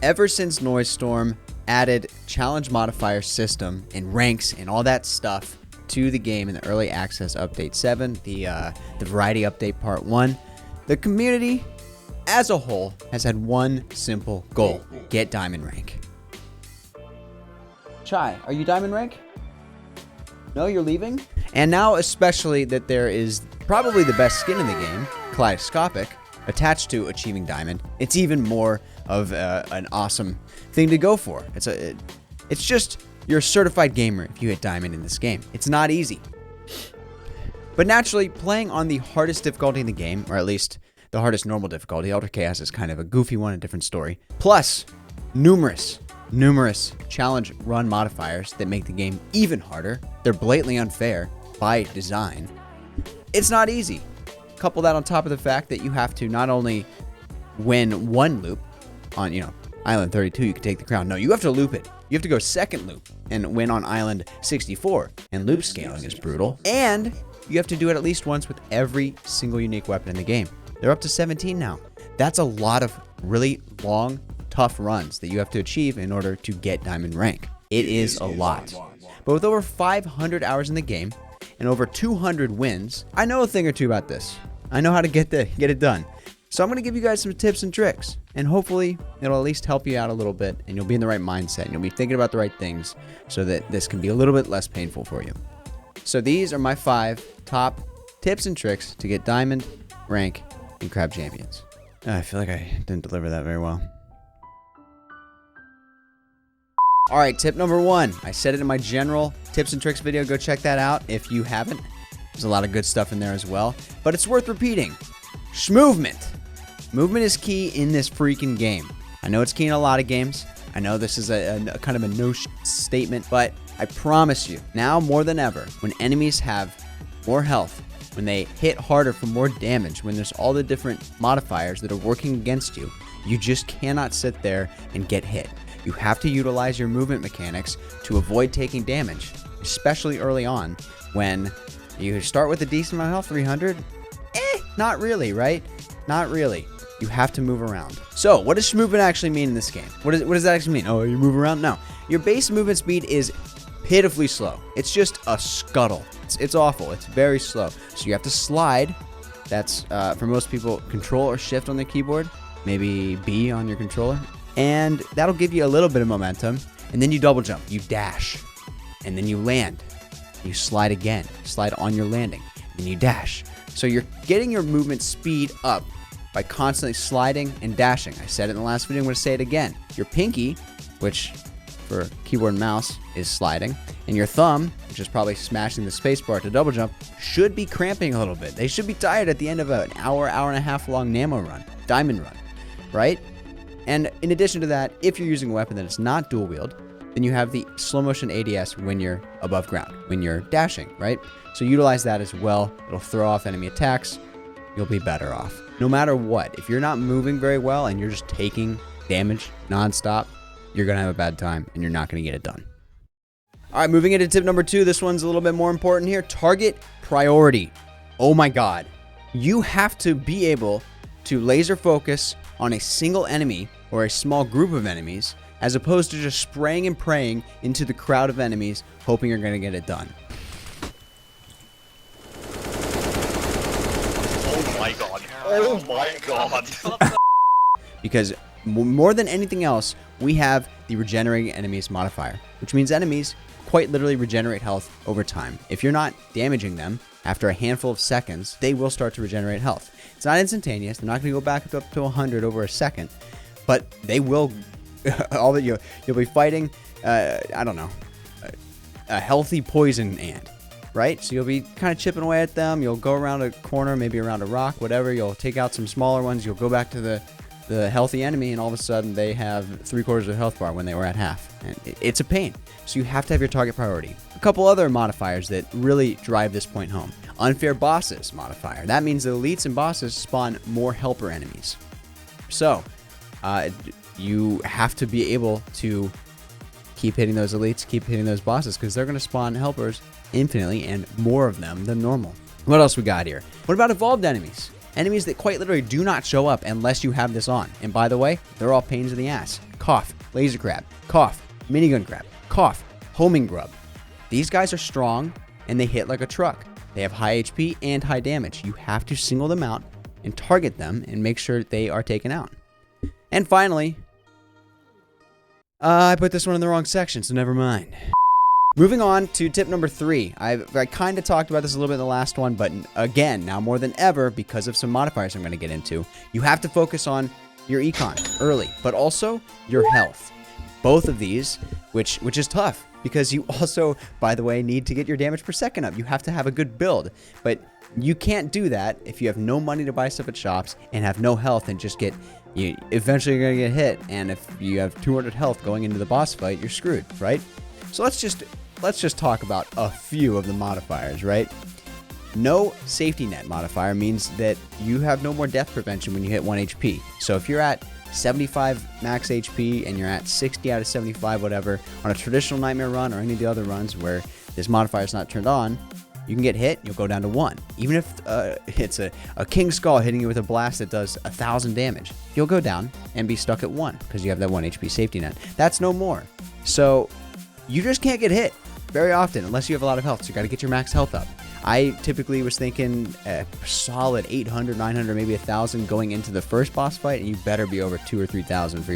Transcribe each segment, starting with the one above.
Ever since Noise Storm added challenge modifier system and ranks and all that stuff to the game in the early access update 7, the variety update part 1, the community as a whole has had one simple goal: get diamond rank. Chai, are you diamond rank? No, you're leaving? And now especially that there is probably the best skin in the game, Kaleidoscopic, attached to achieving diamond, it's even more of an awesome thing to go for. It's just, you're a certified gamer if you hit diamond in this game. It's not easy. But naturally, playing on the hardest difficulty in the game, or at least the hardest normal difficulty, Ultra Chaos is kind of a goofy one, a different story, plus numerous challenge run modifiers that make the game even harder. They're blatantly unfair by design. It's not easy. Couple that on top of the fact that you have to not only win one loop on, Island 32, you can take the crown. No, you have to loop it. You have to go second loop and win on Island 64. And loop scaling is brutal. And you have to do it at least once with every single unique weapon in the game. They're up to 17 now. That's a lot of really long, tough runs that you have to achieve in order to get diamond rank. It is a lot. But with over 500 hours in the game and over 200 wins, I know a thing or two about this. I know how to get it done. So I'm going to give you guys some tips and tricks, and hopefully it'll at least help you out a little bit, and you'll be in the right mindset, and you'll be thinking about the right things so that this can be a little bit less painful for you. So these are my 5 top tips and tricks to get diamond rank in Crab Champions. I feel like I didn't deliver that very well. All right, tip number 1. I said it in my general tips and tricks video. Go check that out if you haven't. There's a lot of good stuff in there as well, but it's worth repeating. Movement. Movement is key in this freaking game. I know it's key in a lot of games. I know this is a kind of a no statement, but I promise you, now more than ever, when enemies have more health, when they hit harder for more damage, when there's all the different modifiers that are working against you, you just cannot sit there and get hit. You have to utilize your movement mechanics to avoid taking damage, especially early on when you start with a decent amount of health, 300. Not really, right? Not really. You have to move around. So, what does movement actually mean in this game? What does that actually mean? Oh, you move around? No. Your base movement speed is pitifully slow. It's just a scuttle. It's awful. It's very slow. So you have to slide. That's, for most people, Control or Shift on the keyboard. Maybe B on your controller. And that'll give you a little bit of momentum. And then you double jump. You dash. And then you land. You slide again. Slide on your landing. And you dash. So you're getting your movement speed up by constantly sliding and dashing. I said it in the last video. I'm going to say it again. Your pinky, which for keyboard and mouse is sliding, and your thumb, which is probably smashing the spacebar to double jump, should be cramping a little bit. They should be tired at the end of an hour and a half long Namo run, diamond run, right? And in addition to that, if you're using a weapon that is not dual wield, then you have the slow motion ADS when you're above ground, when you're dashing, right? So utilize that as well. It'll throw off enemy attacks. You'll be better off. No matter what, if you're not moving very well and you're just taking damage nonstop, you're going to have a bad time and you're not going to get it done. All right, moving into tip number 2. This one's a little bit more important here. Target priority. Oh my God. You have to be able to laser focus on a single enemy or a small group of enemies, as opposed to just spraying and praying into the crowd of enemies, hoping you're going to get it done. Oh my God. Oh my God. Because more than anything else, we have the regenerating enemies modifier, which means enemies quite literally regenerate health over time. If you're not damaging them after a handful of seconds, they will start to regenerate health. It's not instantaneous. They're not going to go back up to 100 over a second, but they will. All that you'll be fighting, I don't know, a healthy poison ant, right? So you'll be kind of chipping away at them. You'll go around a corner, maybe around a rock, whatever. You'll take out some smaller ones. You'll go back to the healthy enemy, and all of a sudden they have 3/4 of the health bar when they were at half. And it's a pain. So you have to have your target priority. A couple other modifiers that really drive this point home. Unfair bosses modifier. That means the elites and bosses spawn more helper enemies. So, you have to be able to keep hitting those elites, keep hitting those bosses, because they're going to spawn helpers infinitely and more of them than normal. What else we got here? What about evolved enemies? Enemies that quite literally do not show up unless you have this on. And by the way, they're all pains in the ass. Cough, laser crab, cough, minigun crab, cough, homing grub. These guys are strong and they hit like a truck. They have high HP and high damage. You have to single them out and target them and make sure they are taken out. And finally, I put this one in the wrong section, so never mind. Moving on to tip number 3. I kind of talked about this a little bit in the last one, but again, now more than ever, because of some modifiers I'm going to get into, you have to focus on your econ early, but also your health. Both of these, which is tough, because you also, by the way, need to get your damage per second up. You have to have a good build, but you can't do that if you have no money to buy stuff at shops and have no health and just get... You eventually you're going to get hit, and if you have 200 health going into the boss fight, you're screwed, right? So let's just talk about a few of the modifiers, right? No safety net modifier means that you have no more death prevention when you hit 1 HP. So if you're at 75 max HP and you're at 60 out of 75, whatever, on a traditional Nightmare run or any of the other runs where this modifier is not turned on, you can get hit, you'll go down to 1. Even if it's a King Skull hitting you with a blast that does 1,000 damage, you'll go down and be stuck at 1 because you have that 1 HP safety net. That's no more. So you just can't get hit very often unless you have a lot of health. So you got to get your max health up. I typically was thinking a solid 800, 900, maybe 1,000 going into the first boss fight, and you better be over 2,000 or 3,000 for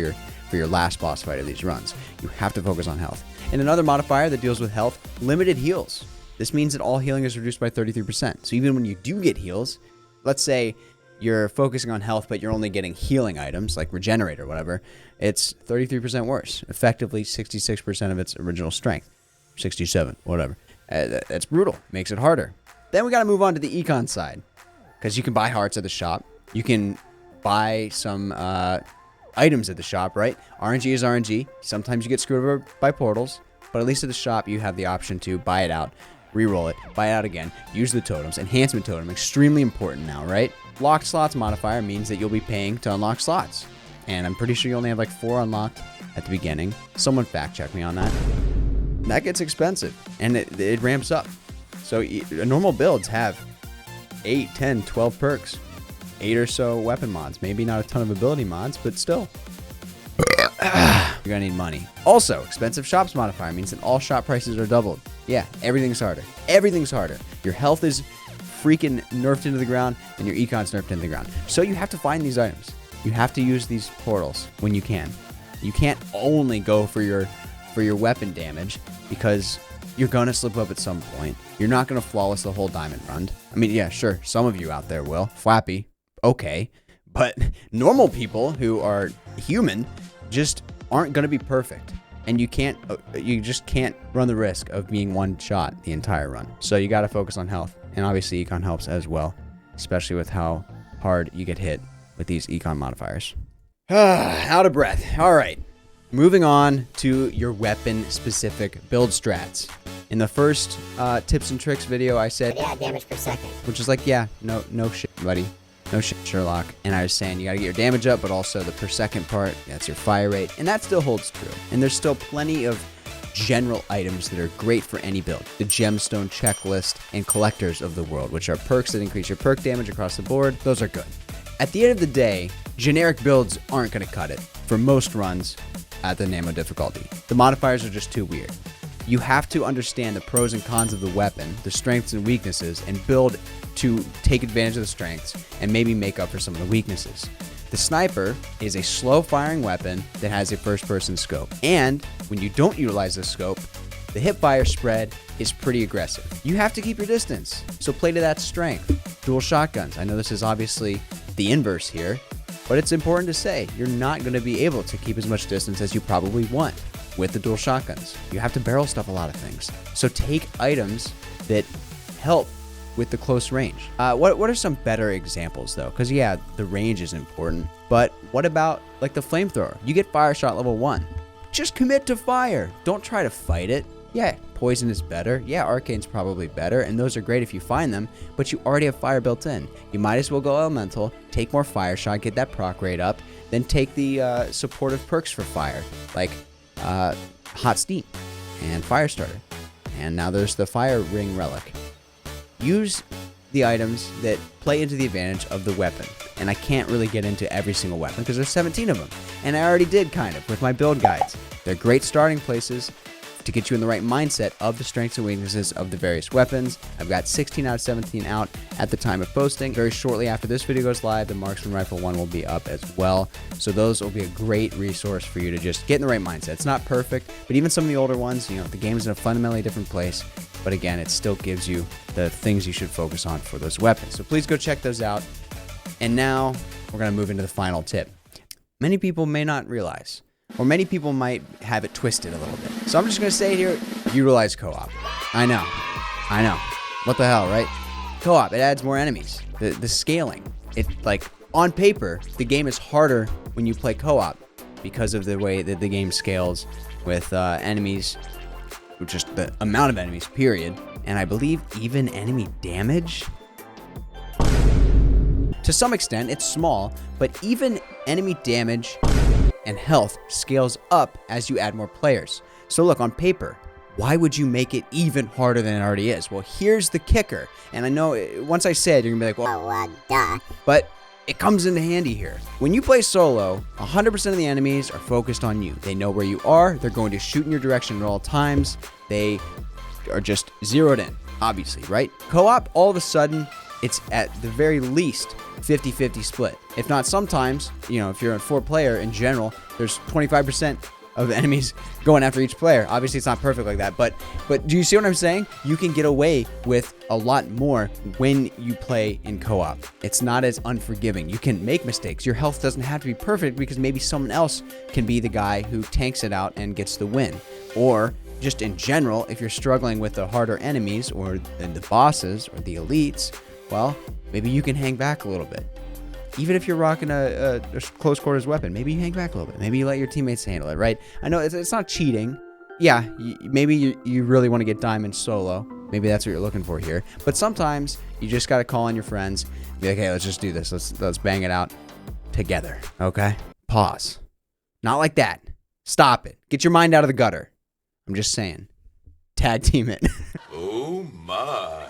your last boss fight of these runs. You have to focus on health. And another modifier that deals with health, limited heals. This means that all healing is reduced by 33%. So even when you do get heals, let's say you're focusing on health, but you're only getting healing items like Regenerate or whatever, it's 33% worse. Effectively 66% of its original strength. 67, whatever. That's brutal. Makes it harder. Then we got to move on to the econ side, because you can buy hearts at the shop. You can buy some items at the shop, right? RNG is RNG. Sometimes you get screwed over by portals, but at least at the shop you have the option to buy it out, reroll it, buy it out again, use the totems. Enhancement totem, extremely important now, right? Locked slots modifier means that you'll be paying to unlock slots. And I'm pretty sure you only have like 4 unlocked at the beginning. Someone fact check me on that. That gets expensive, and it ramps up. So normal builds have 8, 10, 12 perks, 8 or so weapon mods. Maybe not a ton of ability mods, but still. You're gonna need money. Also, expensive shops modifier means that all shop prices are doubled. Yeah, everything's harder. Everything's harder. Your health is freaking nerfed into the ground, and your econ's nerfed into the ground. So you have to find these items. You have to use these portals when you can. You can't only go for your weapon damage, because you're gonna slip up at some point. You're not gonna flawless the whole diamond run. I mean, yeah, sure, some of you out there will. Flappy, okay. But normal people who are human just aren't gonna be perfect. And you just can't run the risk of being one shot the entire run. So you gotta focus on health. And obviously econ helps as well, especially with how hard you get hit with these econ modifiers. Out of breath. All right. Moving on to your weapon-specific build strats. In the first tips and tricks video, I said, yeah, damage per second. which is like, yeah, no shit, buddy. No shit, Sherlock. And I was saying you gotta get your damage up, but also the per second part, that's your fire rate. And that still holds true. And there's still plenty of general items that are great for any build. The gemstone checklist and collectors of the world, which are perks that increase your perk damage across the board. Those are good. At the end of the day, generic builds aren't gonna cut it for most runs at the Namo difficulty. The modifiers are just too weird. You have to understand the pros and cons of the weapon, the strengths and weaknesses, and build to take advantage of the strengths and maybe make up for some of the weaknesses. The sniper is a slow firing weapon that has a first person scope. And when you don't utilize the scope, the hip fire spread is pretty aggressive. You have to keep your distance, so play to that strength. Dual shotguns. I know this is obviously the inverse here, but it's important to say you're not going to be able to keep as much distance as you probably want with the dual shotguns. You have to barrel stuff a lot of things. So take items that help with the close range. What are some better examples though? Because yeah, the range is important, but what about like the flamethrower? You get fire shot level 1. Just commit to fire. Don't try to fight it. Yeah, poison is better. Yeah, arcane's probably better, and those are great if you find them, but you already have fire built in. You might as well go elemental, take more fire shot, get that proc rate up, then take the supportive perks for fire, like hot steam and fire starter. And now there's the fire ring relic. Use the items that play into the advantage of the weapon. And I can't really get into every single weapon because there's 17 of them. And I already did kind of with my build guides. They're great starting places to get you in the right mindset of the strengths and weaknesses of the various weapons. I've got 16 out of 17 out at the time of posting. Very shortly after this video goes live, the Marksman Rifle 1 will be up as well. So those will be a great resource for you to just get in the right mindset. It's not perfect, but even some of the older ones, you know, the game's in a fundamentally different place. But again, it still gives you the things you should focus on for those weapons. So please go check those out. And now we're going to move into the final tip. Many people may not realize, or many people might have it twisted a little bit. So I'm just going to say here, utilize co-op. I know. What the hell, right? Co-op, it adds more enemies. The scaling, it, like, on paper, the game is harder when you play co-op because of the way that the game scales with enemies, just the amount of enemies, period. And I believe even enemy damage. To some extent, it's small, but even enemy damage and health scales up as you add more players. So look, on paper, why would you make it even harder than it already is? Well, here's the kicker. And I know once I say it, you're gonna be like, well, duh. But it comes into handy here. When you play solo, 100% of the enemies are focused on you. They know where you are. They're going to shoot in your direction at all times. They are just zeroed in, obviously, right? Co-op, all of a sudden, it's at the very least 50-50 split. If not sometimes, you know, if you're a 4-player in general, there's 25% of enemies going after each player. Obviously, it's not perfect like that, but do you see what I'm saying? You can get away with a lot more when you play in co-op. It's not as unforgiving. You can make mistakes. Your health doesn't have to be perfect because maybe someone else can be the guy who tanks it out and gets the win. Or just in general, if you're struggling with the harder enemies or the bosses or the elites, well, maybe you can hang back a little bit. Even if you're rocking a close quarters weapon, maybe you hang back a little bit. Maybe you let your teammates handle it, right? I know it's not cheating. Yeah, maybe you really want to get diamond solo. Maybe that's what you're looking for here. But sometimes you just got to call on your friends. Be like, hey, let's just do this. Let's bang it out together, okay? Pause. Not like that. Stop it. Get your mind out of the gutter. I'm just saying. Tag team it. Oh my.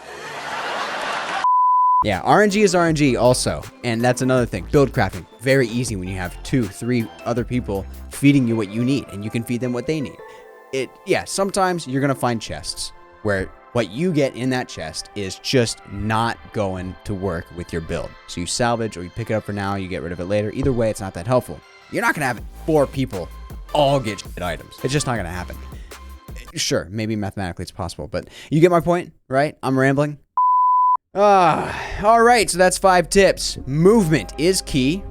Yeah, RNG is RNG also, and that's another thing. Build crafting, very easy when you have 2-3 other people feeding you what you need, and you can feed them what they need. Sometimes you're gonna find chests where what you get in that chest is just not going to work with your build. So you salvage or you pick it up for now, you get rid of it later. Either way, it's not that helpful. You're not gonna have 4 people all get shit items. It's just not gonna happen. Sure, maybe mathematically it's possible, but you get my point, right? I'm rambling. All right, so that's 5 tips. Movement is key.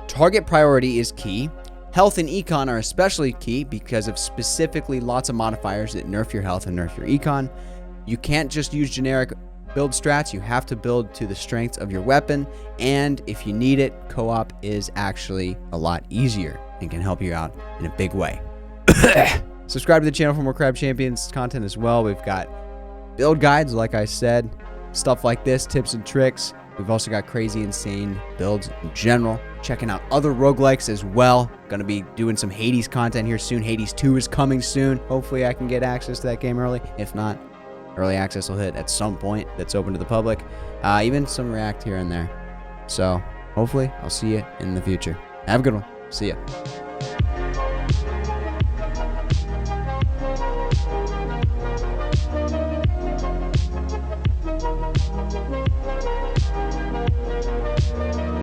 Target priority is key. Health and econ are especially key because of specifically lots of modifiers that nerf your health and nerf your econ. You can't just use generic build strats. You have to build to the strengths of your weapon. And if you need it, co-op is actually a lot easier and can help you out in a big way. Subscribe to the channel for more Crab Champions content as well. We've got build guides, like I said. Stuff like this, tips and tricks. We've also got crazy, insane builds in general. Checking out other roguelikes as well. Gonna be doing some Hades content here soon. Hades 2 is coming soon. Hopefully I can get access to that game early. If not, early access will hit at some point that's open to the public. Even some React here and there. So hopefully I'll see you in the future. Have a good one. See ya.